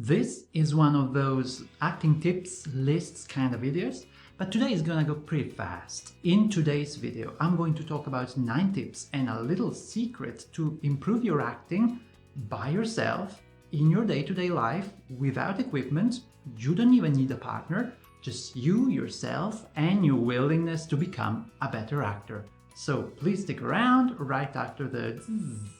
This is one of those acting tips lists kind of videos, but today is gonna go pretty fast. In today's video, I'm going to talk about 9 tips and a little secret to improve your acting by yourself in your day-to-day life without equipment. You don't even need a partner, just you, yourself, and your willingness to become a better actor. So please stick around right after the zzz.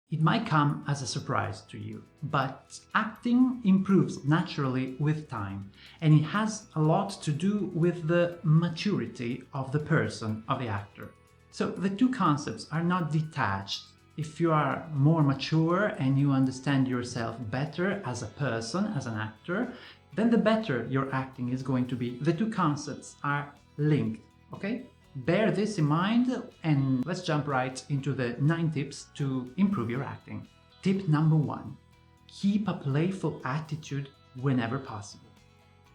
It might come as a surprise to you, but acting improves naturally with time, and it has a lot to do with the maturity of the person, of the actor. So the two concepts are not detached. If you are more mature and you understand yourself better as a person, as an actor, then the better your acting is going to be. The two concepts are linked, okay? Bear this in mind, and let's jump right into the 9 tips to improve your acting. Tip number 1. Keep a playful attitude whenever possible.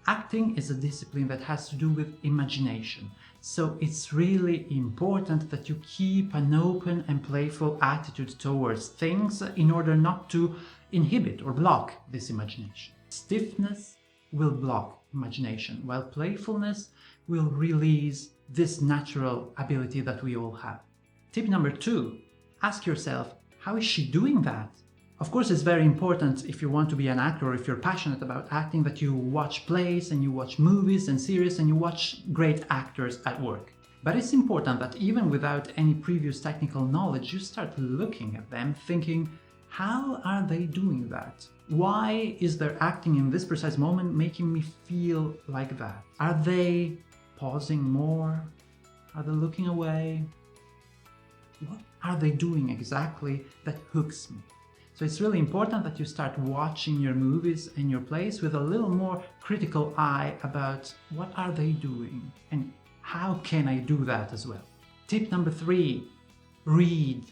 Acting is a discipline that has to do with imagination, so it's really important that you keep an open and playful attitude towards things in order not to inhibit or block this imagination. Stiffness will block imagination, while playfulness will release this natural ability that we all have. Tip number 2, ask yourself, how is she doing that? Of course, it's very important if you want to be an actor or if you're passionate about acting that you watch plays and you watch movies and series and you watch great actors at work. But it's important that even without any previous technical knowledge, you start looking at them thinking, how are they doing that? Why is their acting in this precise moment making me feel like that? Are they pausing more? Are they looking away? What are they doing exactly that hooks me? So it's really important that you start watching your movies and your plays with a little more critical eye about what are they doing and how can I do that as well. Tip number 3, read,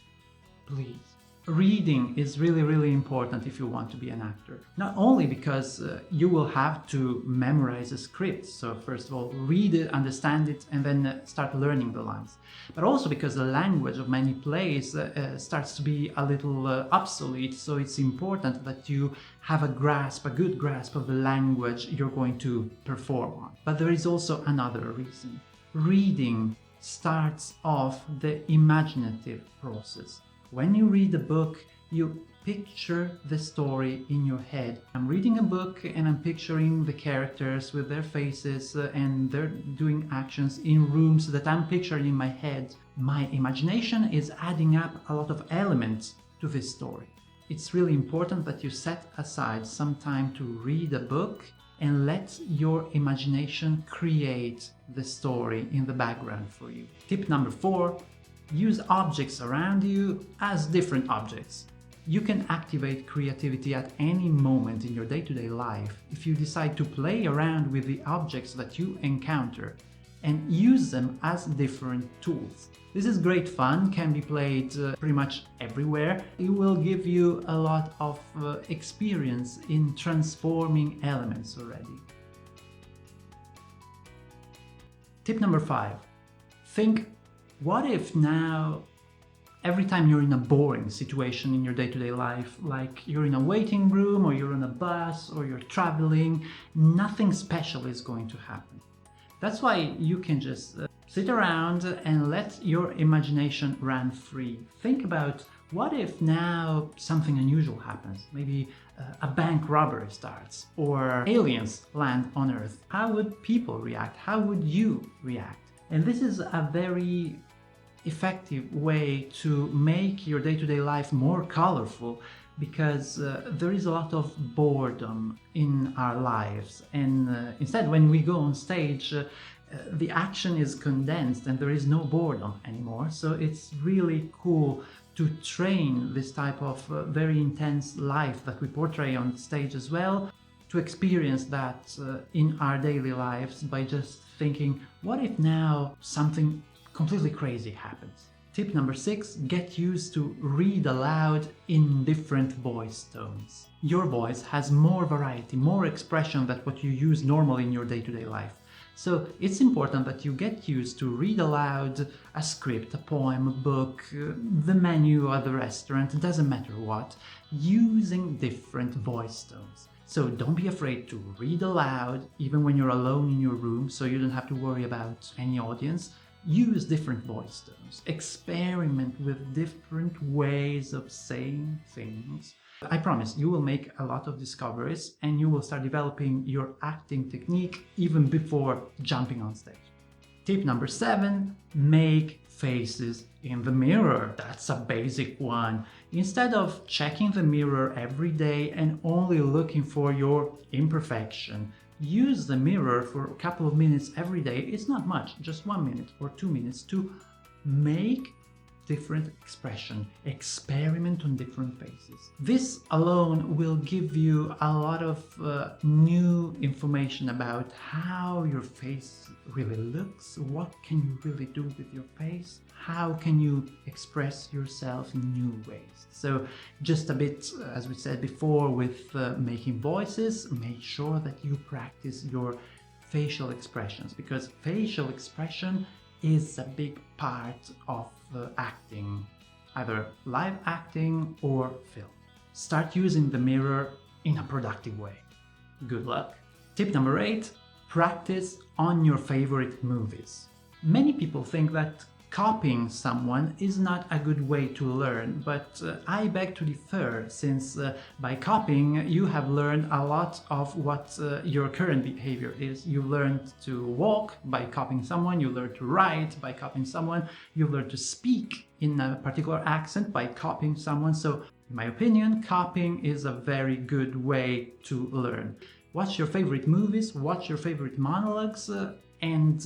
please. Reading is really important if you want to be an actor. Not only because you will have to memorize a script, so first of all read it, understand it, and then start learning the lines. But also because the language of many plays starts to be a little obsolete, so it's important that you have a good grasp of the language you're going to perform on. But there is also another reason. Reading starts off the imaginative process. When you read a book, you picture the story in your head. I'm reading a book and I'm picturing the characters with their faces and they're doing actions in rooms that I'm picturing in my head. My imagination is adding up a lot of elements to this story. It's really important that you set aside some time to read a book and let your imagination create the story in the background for you. Tip number 4. Use objects around you as different objects. You can activate creativity at any moment in your day-to-day life if you decide to play around with the objects that you encounter and use them as different tools. This is great fun, can be played pretty much everywhere. It will give you a lot of experience in transforming elements already. Tip number 5. Think, what if now, every time you're in a boring situation in your day-to-day life, like you're in a waiting room or you're on a bus or you're traveling, nothing special is going to happen. That's why you can just sit around and let your imagination run free. Think about, what if now something unusual happens? Maybe a bank robbery starts or aliens land on Earth. How would people react? How would you react? And this is a very effective way to make your day-to-day life more colorful, because there is a lot of boredom in our lives, and instead when we go on stage the action is condensed and there is no boredom anymore. So it's really cool to train this type of very intense life that we portray on stage as well, to experience that in our daily lives by just thinking, what if now something completely crazy happens? Tip number 6, get used to read aloud in different voice tones. Your voice has more variety, more expression than what you use normally in your day-to-day life. So it's important that you get used to read aloud a script, a poem, a book, the menu at the restaurant, it doesn't matter what, using different voice tones. So don't be afraid to read aloud, even when you're alone in your room, so you don't have to worry about any audience. Use different voice tones. Experiment with different ways of saying things. I promise you will make a lot of discoveries and you will start developing your acting technique even before jumping on stage. Tip number 7, make faces in the mirror. That's a basic one. Instead of checking the mirror every day and only looking for your imperfection, use the mirror for a couple of minutes every day. It's not much, just 1 minute or 2 minutes to make different expression, experiment on different faces. This alone will give you a lot of new information about how your face really looks, what can you really do with your face, how can you express yourself in new ways. So just a bit, as we said before, with making voices, make sure that you practice your facial expressions, because facial expression is a big part of acting, either live acting or film. Start using the mirror in a productive way. Good luck! Tip number 8, practice on your favorite movies. Many people think that copying someone is not a good way to learn, but I beg to differ, since by copying you have learned a lot of what your current behavior is. You learned to walk by copying someone, you learned to write by copying someone, you learned to speak in a particular accent by copying someone. So in my opinion, copying is a very good way to learn. Watch your favorite movies, watch your favorite monologues, and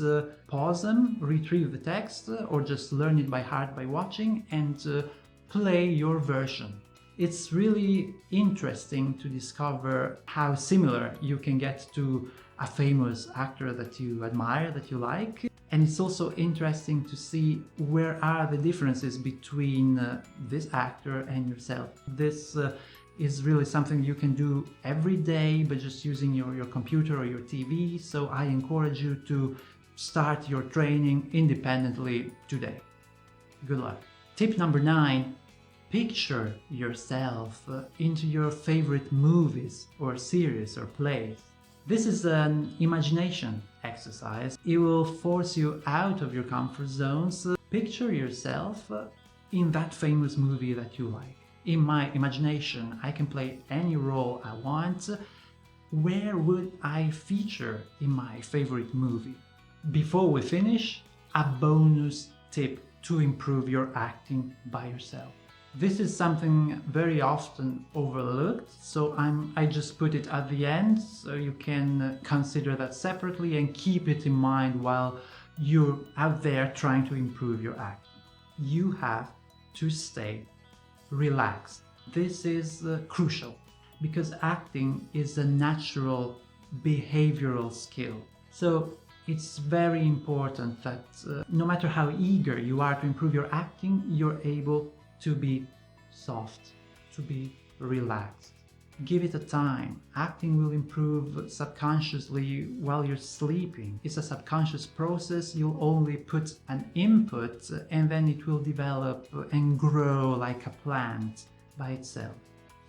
pause them, retrieve the text, or just learn it by heart by watching, and play your version. It's really interesting to discover how similar you can get to a famous actor that you admire, that you like. And it's also interesting to see where are the differences between this actor and yourself. This is really something you can do every day, but just using your computer or your TV. So I encourage you to start your training independently today. Good luck. Tip number 9, picture yourself into your favorite movies or series or plays. This is an imagination exercise. It will force you out of your comfort zones. Picture yourself in that famous movie that you like. In my imagination, I can play any role I want. Where would I feature in my favorite movie? Before we finish, a bonus tip to improve your acting by yourself. This is something very often overlooked, so I just put it at the end, so you can consider that separately and keep it in mind while you're out there trying to improve your acting. You have to stay relaxed. This is crucial, because acting is a natural behavioral skill. So it's very important that no matter how eager you are to improve your acting, you're able to be soft, to be relaxed. Give it a time. Acting will improve subconsciously while you're sleeping. It's a subconscious process. You'll only put an input and then it will develop and grow like a plant by itself.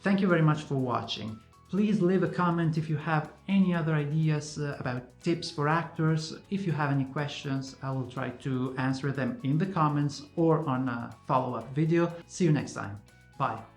Thank you very much for watching. Please leave a comment if you have any other ideas about tips for actors. If you have any questions, I will try to answer them in the comments or on a follow-up video. See you next time. Bye.